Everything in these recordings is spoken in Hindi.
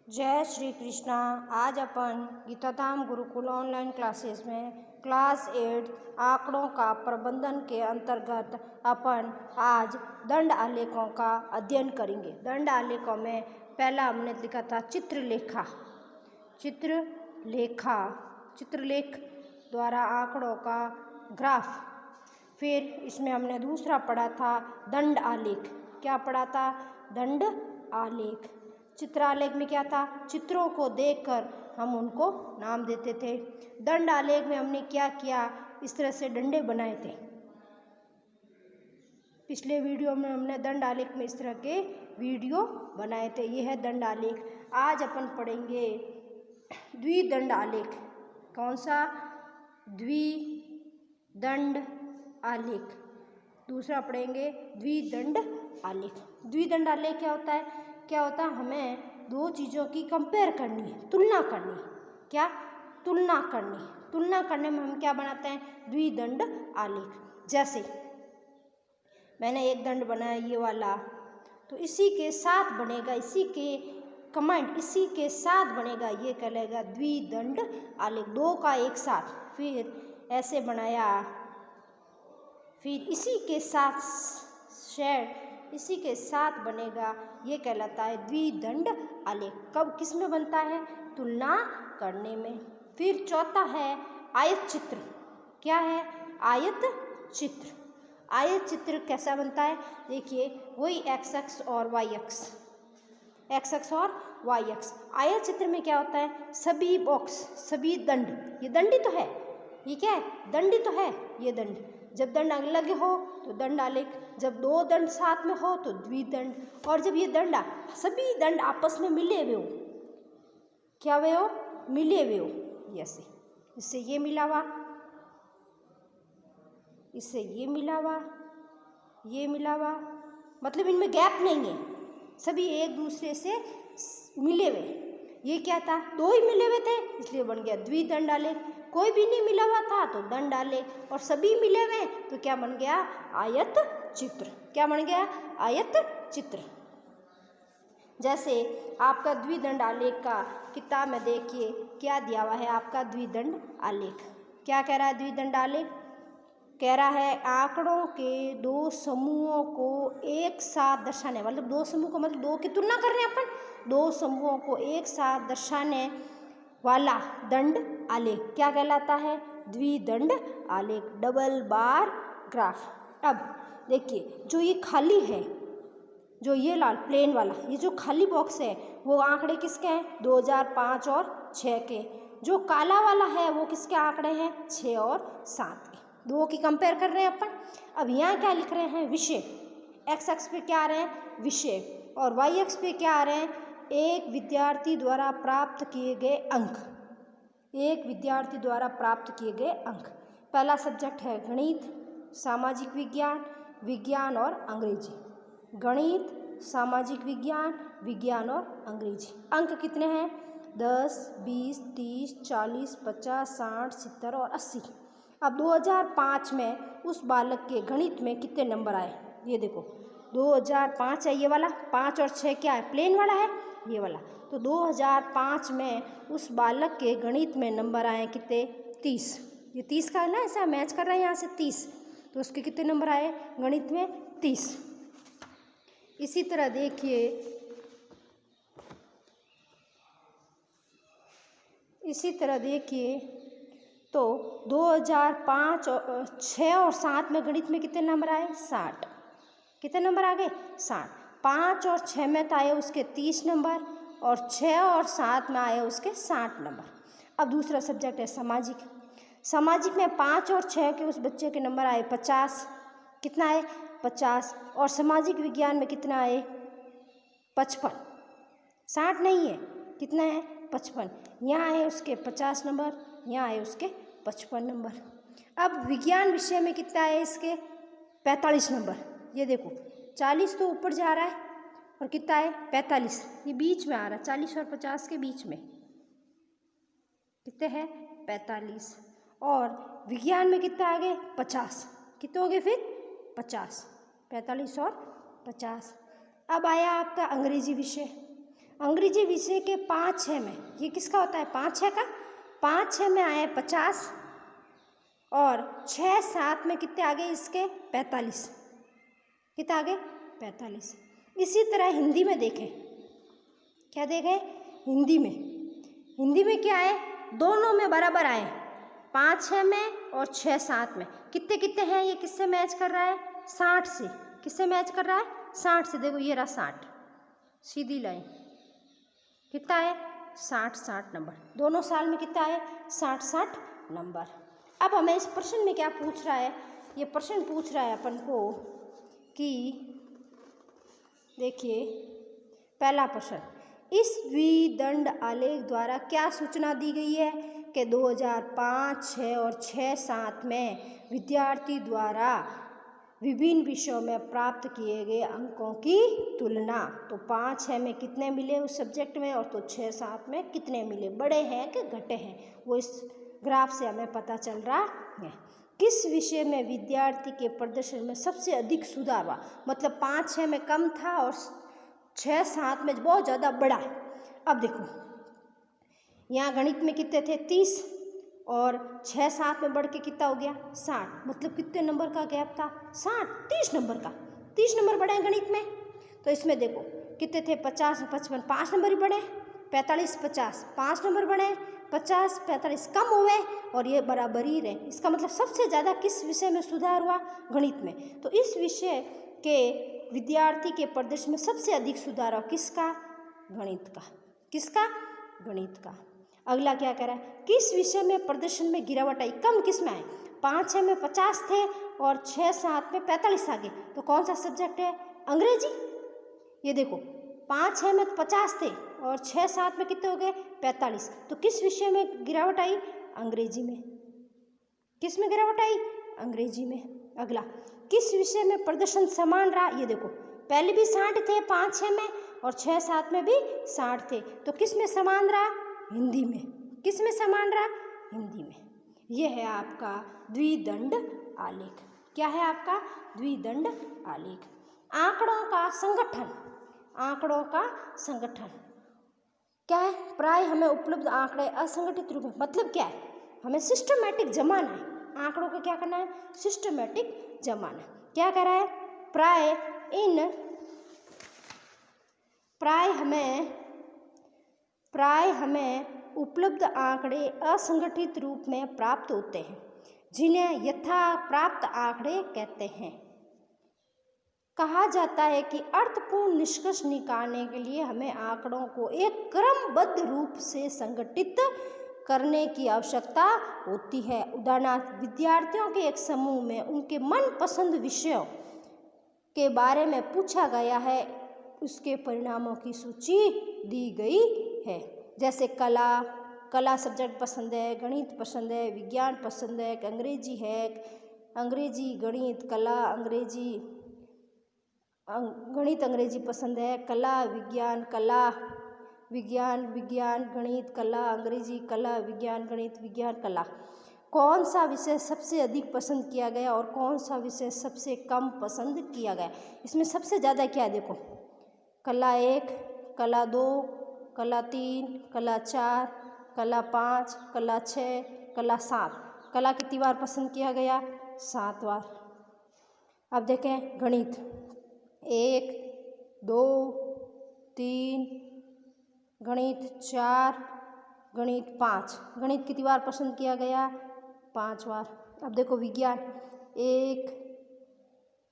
जय श्री कृष्णा। आज अपन गीताधाम गुरुकुल ऑनलाइन क्लासेस में क्लास 8 आंकड़ों का प्रबंधन के अंतर्गत अपन आज दंड आलेखों का अध्ययन करेंगे। दंड आलेखों में पहला हमने लिखा था चित्रलेखा। चित्रलेख द्वारा आंकड़ों का ग्राफ। फिर इसमें हमने दूसरा पढ़ा था दंड आलेख। क्या पढ़ा था? दंड आलेख। चित्रालेख में क्या था? चित्रों को देखकर हम उनको नाम देते थे। दंड आलेख में हमने क्या किया? इस तरह से डंडे बनाए थे। पिछले वीडियो में हमने दंड आलेख में इस तरह के वीडियो बनाए थे। यह है दंड आलेख। आज अपन पढ़ेंगे द्विदंड आलेख। कौन सा? द्विदंड आलेख। दूसरा पढ़ेंगे द्विदंड आलेख। द्विदंड आलेख क्या होता है? हमें दो चीज़ों की कंपेयर करनी है, तुलना करनी। क्या? तुलना करनी। तुलना करने में हम क्या बनाते हैं? द्विदंड आलेख। जैसे मैंने एक दंड बनाया ये वाला, तो इसी के साथ बनेगा, इसी के कमेंट इसी के साथ बनेगा, ये कहलाएगा द्विदंड आलेख। दो का एक साथ। फिर ऐसे बनाया, फिर इसी के साथ शेड इसी के साथ बनेगा, ये कहलाता है द्विदंड आलेख। कब किस में बनता है? तुलना करने में। फिर चौथा है आयत चित्र। क्या है? आयत चित्र। आयत चित्र कैसा बनता है? देखिए, वही एक्स अक्ष और वाई अक्ष, एक्स अक्ष और वाई अक्ष। आयत चित्र में क्या होता है? सभी बॉक्स, सभी दंड, ये दंड ही तो है। ये क्या है? दंड ही तो है। ये दंड, जब दंड अलग हो तो दंड आलेख, जब दो दंड साथ में हो तो द्विदंड, और जब ये दंड सभी दंड आपस में मिले हुए हो, क्या हुए हो? मिले हुए हो। ऐसे इससे ये मिला हुआ, इससे ये मिला हुआ, ये मिला हुआ, मतलब इनमें गैप नहीं है, सभी एक दूसरे से मिले हुए। ये क्या था? दो ही मिले हुए थे, इसलिए बन गया द्विदंड आलेख। कोई भी नहीं मिला हुआ था तो दंड आलेख, और सभी मिले हुए तो क्या बन गया? आयत चित्र। क्या बन गया? आयत चित्र। जैसे आपका द्विदंड आलेख का किताब में देखिए क्या दिया हुआ है आपका द्विदंड आलेख। क्या कह रहा है द्विदंड आलेख? कह रहा है आंकड़ों के दो समूहों को एक साथ दर्शाने, मतलब दो समूह को, मतलब दो की तुलना कर रहे हैं अपन, दो समूहों को एक साथ दर्शाने वाला दंड आलेख क्या कहलाता है? द्विदंड आलेख। Double bar graph. अब देखिए, जो ये खाली है, जो ये लाल प्लेन वाला, ये जो खाली बॉक्स है, वो आंकड़े किसके हैं? 2005 और 6 के। जो काला वाला है वो किसके आंकड़े हैं? 6 और 7 के। दो की कंपेयर कर रहे हैं अपन। अब यहाँ क्या लिख रहे हैं? विषय। एक्स अक्ष पे क्या आ रहे हैं? विषय। और वाई अक्ष पे क्या आ रहे हैं? एक विद्यार्थी द्वारा प्राप्त किए गए अंक। एक विद्यार्थी द्वारा प्राप्त किए गए अंक। पहला सब्जेक्ट है गणित, सामाजिक विज्ञान, विज्ञान और अंग्रेजी। गणित, सामाजिक विज्ञान, विज्ञान और अंग्रेजी। अंक कितने हैं? 10, 20, 30, 40, 50, 60, 70 और 80। अब 2005 में उस बालक के गणित में कितने नंबर आए? ये देखो, 2005 है ये वाला, 5 और 6 क्या है? प्लेन वाला है ये वाला। तो 2005 में उस बालक के गणित में नंबर आए कितने? 30। ये 30 का है ना, ऐसा मैच कर रहा है यहाँ से 30, तो उसके कितने नंबर आए गणित में? 30। इसी तरह देखिए, तो 2005 और 6 और 7 में गणित में कितने नंबर आए? 60। कितने नंबर आ गए? 60। 5 और 6 में तो आए उसके 30 नंबर, और 6 और 7 में आए उसके 60 नंबर। अब दूसरा सब्जेक्ट है सामाजिक। सामाजिक में 5 और 6 के उस बच्चे के नंबर आए 50। कितना आए? 50। और सामाजिक विज्ञान में कितना आए? 55। 60 नहीं है, कितना है? 55। यहाँ आए उसके 50 नंबर, यहाँ आए उसके 55 नंबर। अब विज्ञान विषय में कितना है इसके? 45 नंबर। ये देखो, 40 तो ऊपर जा रहा है, और कितना है? 45। ये बीच में आ रहा है, 40 और 50 के बीच में कितने हैं? 45। और विज्ञान में कितना आ गए? 50। कितने हो गए फिर? 50। 45 और 50। अब आया आपका अंग्रेजी विषय। अंग्रेजी विषय के 5-6 में, ये किसका होता है 5-6 का, 5-6 में आए 50 और 6-7 में कितने आ गए इसके 45, कितना आ गए 45। इसी तरह हिंदी में देखें, क्या देखें हिंदी में क्या है, दोनों में बराबर आए, 5-6 में और 6-7 में कितने कितने हैं, ये किससे मैच कर रहा है 60 से, किससे मैच कर रहा है 60 से। देखो ये रहा 60, सीधी लाइन, कितना है 60 नंबर, दोनों साल में कितना है 60 नंबर। अब हमें इस प्रश्न में क्या पूछ रहा है, ये प्रश्न पूछ रहा है अपन को कि देखिए पहला प्रश्न, इस द्विदंड आलेख द्वारा क्या सूचना दी गई है कि 2005, 6 और 6-7 में विद्यार्थी द्वारा विभिन्न विषयों में प्राप्त किए गए अंकों की तुलना। तो 5-6 में कितने मिले उस सब्जेक्ट में और तो 6-7 में कितने मिले, बड़े हैं कि घटे हैं, वो इस ग्राफ से हमें पता चल रहा है। किस विषय में विद्यार्थी के प्रदर्शन में सबसे अधिक सुधार हुआ, मतलब 5-6 में कम था और 6-7 में बहुत ज़्यादा बढ़ा है। अब देखो यहाँ गणित में कितने थे 30 और 6-7 में बढ़ के कितना हो गया 60, मतलब कितने नंबर का गैप था 30 नंबर का, 30 नंबर बढ़े गणित में। तो इसमें देखो कितने थे 50 और 55, 5 नंबर ही बढ़े, 45 50 5 नंबर बढ़े, 50 45 कम हुए और ये बराबर ही रहे। इसका मतलब सबसे ज़्यादा किस विषय में सुधार हुआ, गणित में। तो इस विषय के विद्यार्थी के प्रदर्शन में सबसे अधिक सुधार हुआ किसका, गणित का, किसका, गणित का। अगला क्या कह रहा है, किस विषय में प्रदर्शन में गिरावट आई, कम किस में आए, 5-6 में 50 थे और 6-7 में 45 आ गए, तो कौन सा सब्जेक्ट है, अंग्रेजी। ये देखो 5-6 में 50 थे और 6-7 में कितने हो गए 45, तो किस विषय में गिरावट आई, अंग्रेजी में। किस में गिरावट आई, अंग्रेजी में। अगला, किस विषय में प्रदर्शन समान रहा, ये देखो पहले भी 60 थे 5-6 में और 6-7 में भी 60 थे, तो किस में समान रहा, हिंदी में। किस में समान रहा, हिंदी में। यह है आपका द्विदंड आलेख। क्या है आपका द्विदंड आलेख। आंकड़ों का संगठन, आंकड़ों का संगठन क्या है, प्राय हमें उपलब्ध आंकड़े असंगठित रूप में, मतलब क्या है, हमें सिस्टमैटिक जमाना है, आंकड़ों को क्या करना है, सिस्टमैटिक जमाना। क्या कर रहा है, प्राय हमें उपलब्ध आंकड़े असंगठित रूप में प्राप्त होते हैं, जिन्हें यथा प्राप्त आंकड़े कहते हैं। कहा जाता है कि अर्थपूर्ण निष्कर्ष निकालने के लिए हमें आंकड़ों को एक क्रमबद्ध रूप से संगठित करने की आवश्यकता होती है। उदाहरणार्थ, विद्यार्थियों के एक समूह में उनके मनपसंद विषयों के बारे में पूछा गया है, उसके परिणामों की सूची दी गई है। जैसे कला सब्जेक्ट पसंद है, गणित पसंद है, विज्ञान पसंद है, अंग्रेजी है, अंग्रेजी गणित कला अंग्रेजी गणित अंग्रेजी पसंद है, कला विज्ञान गणित कला अंग्रेजी कला विज्ञान गणित विज्ञान कला। कौन सा विषय सबसे अधिक पसंद किया गया और कौन सा विषय सबसे कम पसंद किया गया। इसमें सबसे ज़्यादा क्या है, देखो कला 1, कला 2, कला 3, कला 4, कला 5, कला 6, कला 7। कला कितनी बार पसंद किया गया, 7 बार। अब देखें गणित 1, 2, 3, गणित 4, गणित 5। गणित कितनी बार पसंद किया गया, 5 बार। अब देखो विज्ञान 1,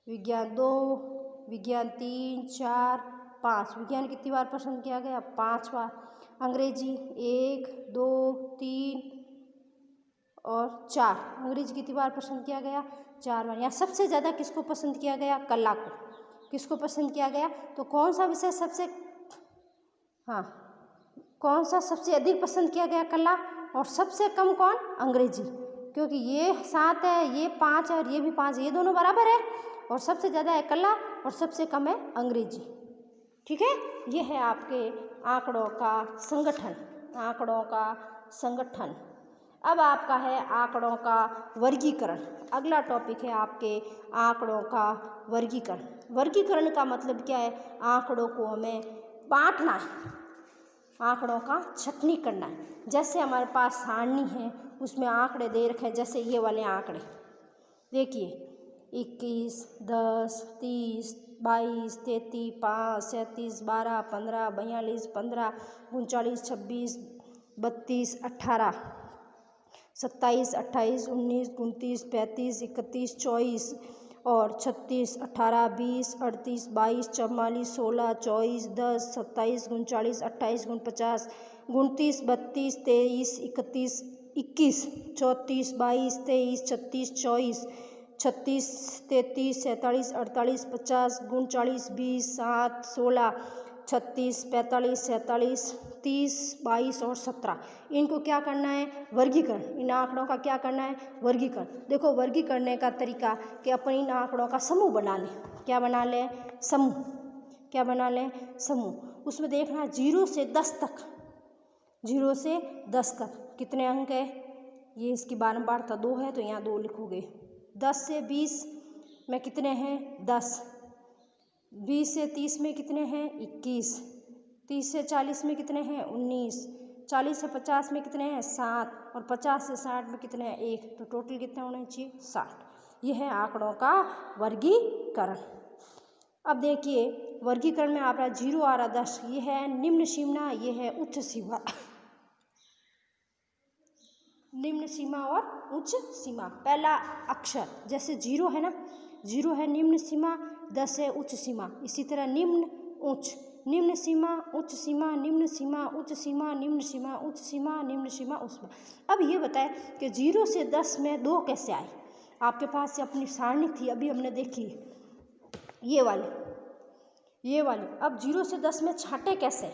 विज्ञान 2, विज्ञान 3, 4, 5। विज्ञान कितनी बार पसंद किया गया, 5 बार। अंग्रेजी 1, 2, 3 और 4। अंग्रेजी कितनी बार पसंद किया गया, 4 बार। यहाँ सबसे ज़्यादा किसको पसंद किया गया, कला को। किसको पसंद किया गया, तो कौन सा विषय कौन सा सबसे अधिक पसंद किया गया, कला, और सबसे कम कौन, अंग्रेजी। क्योंकि ये 7 है, ये 5 है और ये भी 5 है, ये दोनों बराबर है और सबसे ज़्यादा है कला और सबसे कम है अंग्रेजी। ठीक है, ये है आपके आंकड़ों का संगठन, आंकड़ों का संगठन। अब आपका है आंकड़ों का वर्गीकरण। अगला टॉपिक है आपके आंकड़ों का वर्गीकरण। वर्गीकरण का मतलब क्या है, आंकड़ों को हमें बांटना है। आंकड़ों का छँटनी करना है। जैसे हमारे पास सारणी है उसमें आंकड़े दे रखे हैं, जैसे ये वाले आंकड़े देखिए 21, 10, 30, 22, 33, 5, 37, 12, 15, 42, 15, 39, 26, 32, 18, 27, 28, 19, 29, 35, 31, 24 और 36, 18, 20, 38, 22, 44, 16, 24, 10, 27, 39, 28, 49, 29, 32, 23, 31, 21, 34, 22, 23, 36, 24, 36, 33, 37, 38, 50, 39, 20, 7, 16, 36, 45, 47, 30, 22 और 17। इनको क्या करना है? वर्गीकरण। इन आंकड़ों का क्या करना है? वर्गीकरण। देखो वर्गीकरण करने का तरीका कि अपन इन आंकड़ों का समूह बना लें। क्या बना लें? समूह। क्या बना लें? समूह। उसमें देखना 0 से 10 तक, 0 से 10 तक कितने अंक है? ये इसकी बारंबारता 2 है तो यहाँ 2 लिखोगे। 10 से 20 में कितने हैं? 10। 20 से 30 में कितने हैं? 21। 30 से 40 में कितने हैं? 19। 40 से 50 में कितने हैं? 7। और 50 से 60 में कितने हैं? 1। तो टोटल कितने होने चाहिए? 60। यह है आंकड़ों का वर्गीकरण। अब देखिए वर्गीकरण में आप रहा 0 आ रहा 10, ये है निम्न सीमा, ये है उच्च सीमा। निम्न सीमा और उच्च सीमा। पहला अक्षर जैसे 0 है ना, 0 है निम्न सीमा, 10 है उच्च सीमा। इसी तरह निम्न उच्च, निम्न सीमा उच्च सीमा, निम्न सीमा उच्च सीमा, निम्न सीमा उच्च सीमा, निम्न सीमा उच्च सीमा। अब ये बताएं कि 0 से 10 में 2 कैसे आए? आपके पास अपनी सारणी थी, अभी हमने देखी ये वाली। अब 0 से 10 में छाटे कैसे?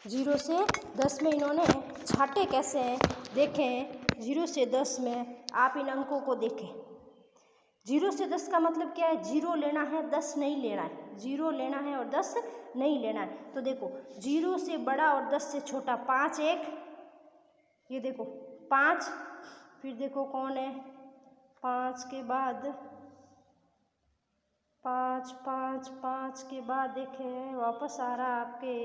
0 से 10 में इन्होंने छाटे कैसे हैं? देखें 0 से 10 में आप इन अंकों को देखें। 0 से 10 का मतलब क्या है? 0 लेना है, 10 नहीं लेना है। 0 लेना है और 10 नहीं लेना है। तो देखो 0 से बड़ा और 10 से छोटा 5 एक, ये देखो 5, फिर देखो कौन है 5 के बाद 5 5 5 के बाद देखें वापस आ रहा आपके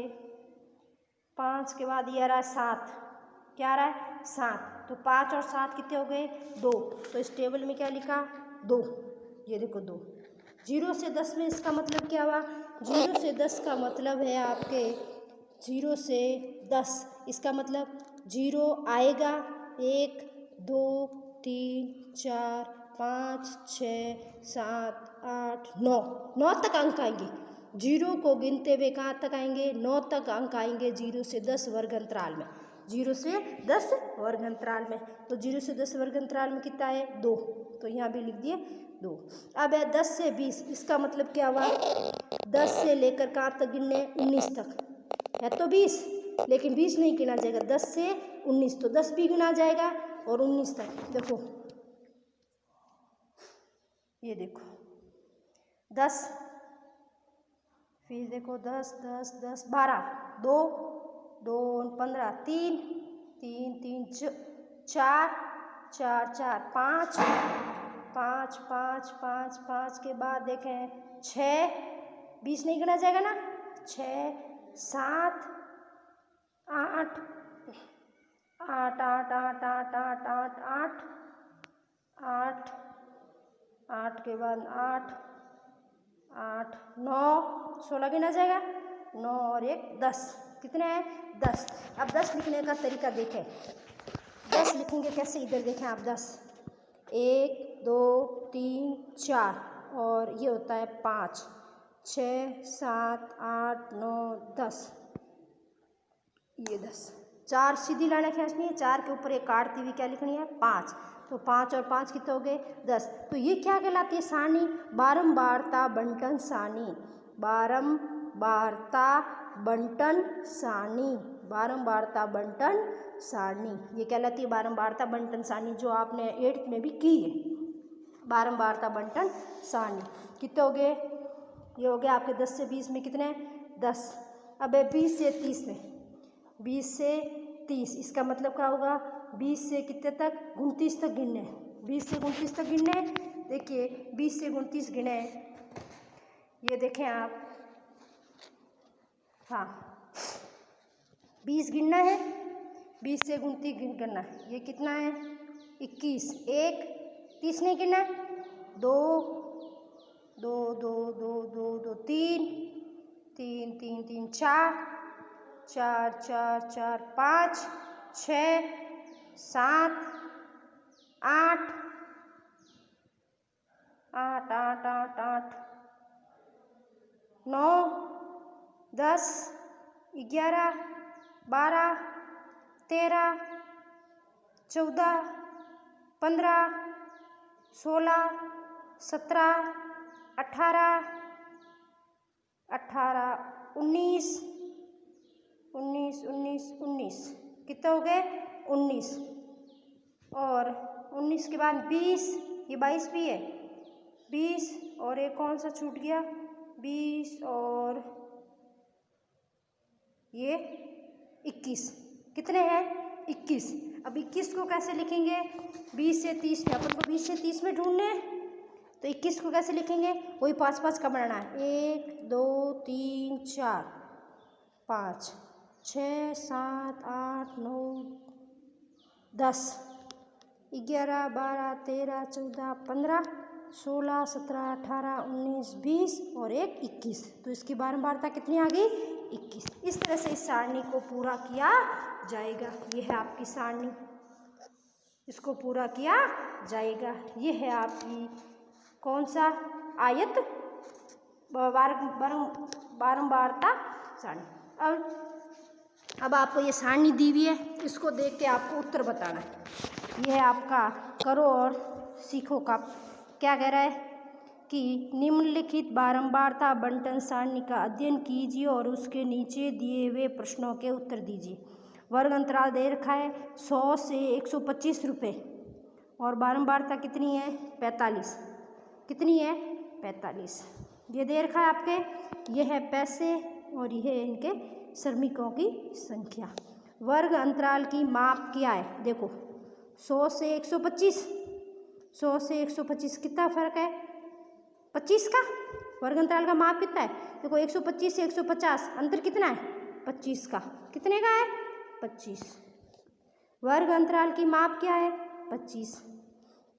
5 के बाद ये आ रहा है 7। क्या आ रहा है? 7। तो 5 और 7 कितने हो गए? 2। तो इस टेबल में क्या लिखा? 2। ये देखो 2। 0 से 10 में इसका मतलब क्या हुआ? 0 से 10 का मतलब है आपके 0 से 10, इसका मतलब 0 आएगा 1 2 3 4 5 6 7 8 9, 9 तक अंक आएंगे। 0 को गिनते हुए कहाँ तक आएंगे? 9 तक अंक आएंगे 0 से 10 वर्ग अंतराल में। 0 से 10 वर्ग अंतराल में। तो 0 से 10 वर्ग अंतराल में कितना है? 2। तो यहाँ भी लिख दिए 2। अब है 10 से 20, इसका मतलब क्या हुआ? 10 से लेकर कहाँ तक गिनने? 19 तक है तो 20, लेकिन 20 नहीं गिना जाएगा। 10 से 19 तो 10 भी गिना जाएगा और 19 तक। देखो ये देखो 10, फिर देखो 10 10 10 12, 2 2 15, 3 3 3 4 4 4 5 5 5 5 5 के बाद देखें 6, 20 नहीं गिना जाएगा ना, 6 7 8 8 8 8 8 8 8 8 8 8 के बाद 8 8 9 16 गिना जाएगा। 9 और 1 10, कितने हैं? 10। अब 10 लिखने का तरीका देखें। 10 लिखेंगे कैसे? इधर देखें आप 10, 1 2 3 4 और ये होता है 5 6 7 8 9 10, ये 10। 4 सीधी लाइन खींचनी है, 4 के ऊपर एक काटती हुई क्या लिखनी है? 5। तो 5 और 5 कितने हो गए? 10। तो ये क्या कहलाती है? सारणी। बारंबारता बंटन सारणी। बारंबारता बंटन सारणी। बारंबारता बंटन सारणी ये कहलाती है बारंबारता बंटन सारणी, जो आपने 8th में भी की है। बारंबारता बंटन सारणी कितने हो गए? ये हो गया आपके 10 से 20 में कितने? 10। अब है 20 से 30 में, 20 से 30, इसका मतलब क्या होगा? 20 से कितने तक? 29 तक गिनने। 20 से 29 तक गिनने। देखिए 20 से 29 गिने, ये देखें आप, हाँ 20 गिनना है, 20 से 29 करना है। ये कितना है? 21। 1 30 नहीं गिनना है। 2 2 2 2 2 2 3 3 3 3 4 4 4 4 5 6 7 8 8 8 8 8 9 10 11 12 13 14 15 16 17 18 18 19 19 19 19 कितने हो गए? 19। और 19 के बाद 20, ये 22 भी है। 20 और एक कौन सा छूट गया? 20 और ये 21। कितने हैं? 21। अब 21 को कैसे लिखेंगे? 20 से 30 में, अपन को 20 से 30 में ढूंढने हैं, तो 21 को कैसे लिखेंगे? वही 5 का बनाना है। 1 2 3 4 5 6 7 8 9 10 11 12 13 14 15 16 17 18 19 20 और एक 21। तो इसकी बारंबारता कितनी आ गई? 21। इस तरह से इस सारणी को पूरा किया जाएगा। ये है आपकी सारणी, इसको पूरा किया जाएगा। ये है आपकी कौन सा? आयत बारंबारता सारणी। अब आपको ये सारणी दी हुई है, इसको देख के आपको उत्तर बताना है। यह है आपका करो और सीखो का। क्या कह रहा है कि निम्नलिखित बारंबारता बंटन सारणी का अध्ययन कीजिए और उसके नीचे दिए हुए प्रश्नों के उत्तर दीजिए। वर्ग अंतराल दे रखा है 100 से 125 रुपये और बारंबारता कितनी है? 45। कितनी है? 45। ये दे रखा है आपके, ये है पैसे और ये है इनके श्रमिकों की संख्या। वर्ग अंतराल की माप क्या है? देखो 100 से 125, 100 से 125 कितना फर्क है? 25 का। वर्ग अंतराल का माप कितना है? देखो 125 से 150 अंतर कितना है? 25 का। कितने का है? 25। वर्ग अंतराल की माप क्या है? 25।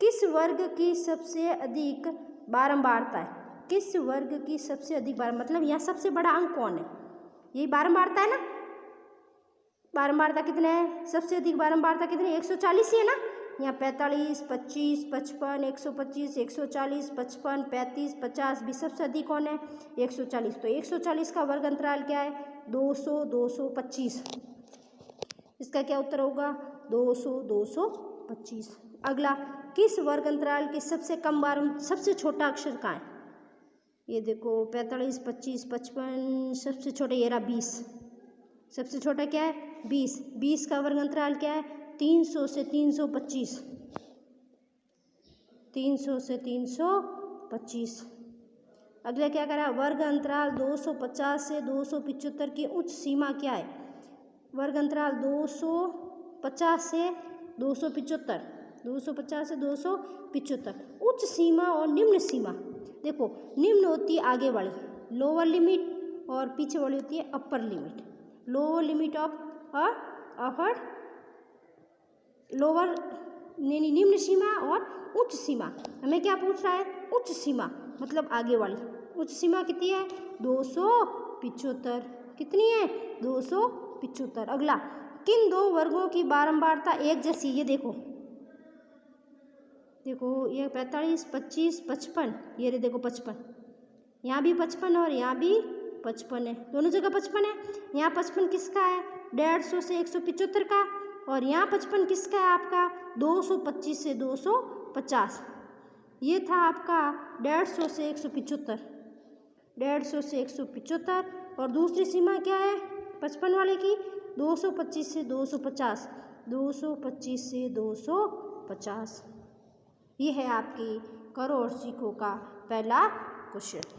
किस वर्ग की सबसे अधिक बारंबारता है? किस वर्ग की सबसे अधिक बार, मतलब यहाँ सबसे बड़ा अंक कौन है? यही बारंबारता है ना। बारंबारता कितने है? सबसे अधिक बारंबारता कितनी? 140 ही है ना। यहाँ 45 25 55 125 140 55 35 50 भी सबसे अधिक कौन है? 140। तो 140 का वर्ग अंतराल क्या है? 200 225। इसका क्या उत्तर होगा? 200 225। अगला, किस वर्ग अंतराल की सबसे कम सबसे छोटा अक्षर कहाँ है? ये देखो 45 25 55, सबसे छोटा ये रहा 20। सबसे छोटा क्या है? 20। 20 का वर्ग अंतराल क्या है? 300 से 325। 300 से 325। अगला क्या करा? वर्ग अंतराल 250 से 275 की उच्च सीमा क्या है? वर्ग अंतराल 250 से 275, 250 से 275 उच्च सीमा और निम्न सीमा। देखो निम्न होती है आगे वाली लोअर लिमिट और पीछे वाली होती है upper limit. Lower limit of upper, lower निम्न सीमा और उच्च सीमा। हमें क्या पूछ रहा है? उच्च सीमा मतलब आगे वाली। उच्च सीमा कितनी है? 275। कितनी है? 275। अगला, किन दो वर्गों की बारंबारता एक जैसी? ये देखो देखो ये 45 25 55, ये रे देखो 55, यहाँ भी 55 और यहाँ भी 55 है, दोनों जगह 55 है। यहाँ 55 किसका है? 150 से 175 का। और यहाँ 55 किसका है आपका? 225 से 250। ये था आपका 150 से 175, 150 से 175। और दूसरी सीमा क्या है 55 वाले की? 225 से 250, 225 से 250। ये है आपकी करो और सीखो का पहला क्वेश्चन।